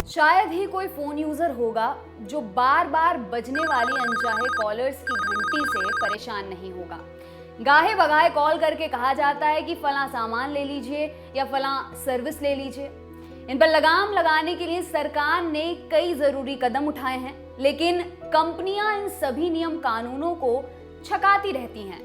शायद ही कोई phone user होगा जो बार बार बजने वाली अनचाहे कॉलर्स की घंटी से परेशान नहीं होगा। गाहे बगाहे कॉल करके कहा जाता है कि फला सामान ले लीजिए या फला सर्विस ले लीजिए। इन पर लगाम लगाने के लिए सरकार ने कई जरूरी कदम उठाए हैं, लेकिन कंपनियां इन सभी नियम कानूनों को छकाती रहती हैं।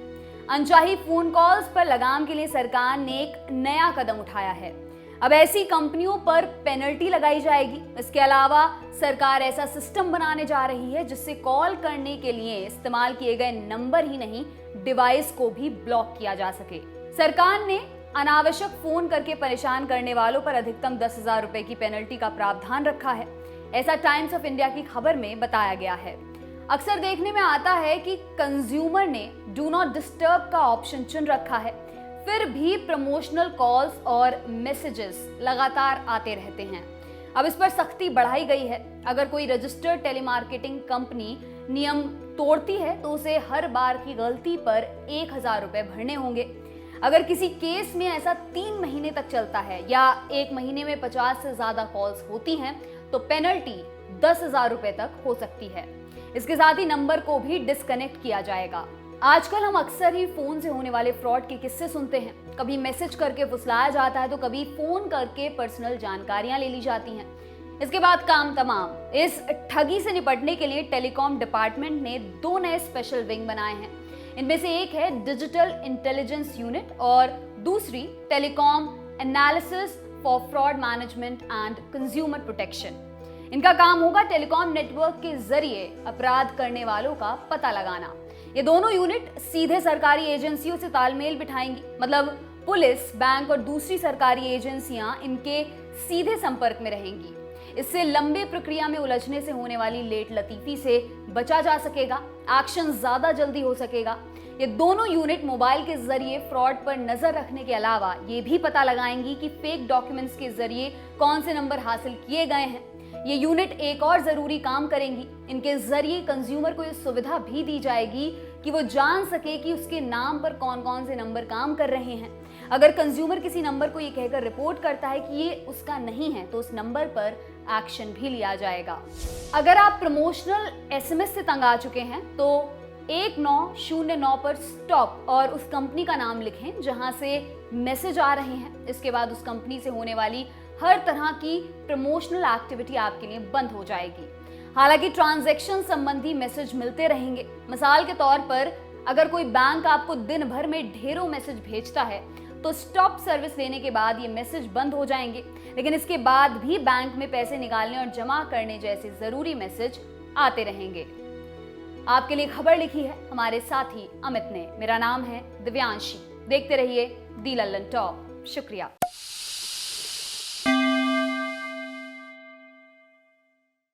अनचाही फोन कॉल्स पर लगाम के लिए सरकार ने एक नया कदम उठाया है। अब ऐसी कंपनियों पर पेनल्टी लगाई जाएगी। इसके अलावा सरकार ऐसा सिस्टम बनाने जा रही है जिससे कॉल करने के लिए इस्तेमाल किए गए नंबर ही नहीं, डिवाइस को भी ब्लॉक किया जा सके। सरकार ने अनावश्यक फोन करके परेशान करने वालों पर अधिकतम 10,000 रुपए की पेनल्टी का प्रावधान रखा है। ऐसा टाइम्स ऑफ इंडिया की खबर में बताया गया है। अक्सर देखने में आता है कि कंज्यूमर ने डू नॉट डिस्टर्ब का ऑप्शन चुन रखा है, फिर भी प्रमोशनल कॉल्स और मैसेजेस लगातार आते रहते हैं। अब इस पर सख्ती बढ़ाई गई है। अगर कोई रजिस्टर्ड टेलीमार्केटिंग कंपनी नियम तोड़ती है तो उसे हर बार की गलती पर 1,000 रुपए भरने होंगे। अगर किसी केस में ऐसा 3 महीने तक चलता है या 1 महीने में 50 से ज्यादा कॉल्स होती हैं तो पेनल्टी 10,000 रुपए तक हो सकती है। इसके साथ ही नंबर को भी डिस्कनेक्ट किया जाएगा। आजकल हम अक्सर ही फोन से होने वाले फ्रॉड के किस्से सुनते हैं। कभी मैसेज करके फुसलाया जाता है तो कभी फोन करके पर्सनल जानकारियां ले ली जाती हैं। इसके बाद काम तमाम। इस ठगी से निपटने के लिए टेलीकॉम डिपार्टमेंट ने 2 नए स्पेशल विंग बनाए हैं। इनमें से एक है डिजिटल इंटेलिजेंस यूनिट और दूसरी telecom analysis for fraud management and consumer protection. इनका काम होगा टेलीकॉम नेटवर्क के जरिए अपराध करने वालों का पता लगाना। ये दोनों यूनिट सीधे सरकारी एजेंसियों से तालमेल बिठाएंगी, मतलब पुलिस, बैंक और दूसरी सरकारी एजेंसियां इनके सीधे संपर्क में रहेंगी। इससे लंबे प्रक्रिया में उलझने से होने वाली लेट लतीफी से बचा जा सकेगा, एक्शन ज्यादा जल्दी हो सकेगा। ये दोनों यूनिट मोबाइल के जरिए फ्रॉड पर नजर रखने के अलावा ये भी पता लगाएंगी कि फेक डॉक्यूमेंट्स के जरिए कौन से नंबर हासिल किए गए हैं। ये यूनिट एक और जरूरी काम करेंगी। इनके जरिए कंज्यूमर को ये सुविधा भी दी जाएगी कि वो जान सके कि उसके नाम पर कौन कौन से नंबर काम कर रहे हैं। अगर कंज्यूमर किसी नंबर को ये कहकर रिपोर्ट करता है कि ये उसका नहीं है तो उस नंबर पर एक्शन भी लिया जाएगा। अगर आप प्रमोशनल एसएमएस से तंग आ चुके हैं तो 1909 पर स्टॉप और उस कंपनी का नाम लिखें जहां से मैसेज आ रहे हैं। इसके बाद उस कंपनी से होने वाली हर तरह की प्रमोशनल एक्टिविटी आपके लिए बंद हो जाएगी। हालांकि ट्रांजैक्शन संबंधी मैसेज मिलते रहेंगे। मिसाल के तौर पर अगर कोई बैंक आपको दिन भर में ढेरों मैसेज भेजता है तो स्टॉप सर्विस लेने के बाद ये मैसेज बंद हो जाएंगे, लेकिन इसके बाद भी बैंक में पैसे निकालने और जमा करने जैसे जरूरी मैसेज आते रहेंगे। आपके लिए खबर लिखी है हमारे साथी अमित ने। मेरा नाम है दिव्यांशी। देखते रहिए दी लल्लन टॉप। शुक्रिया।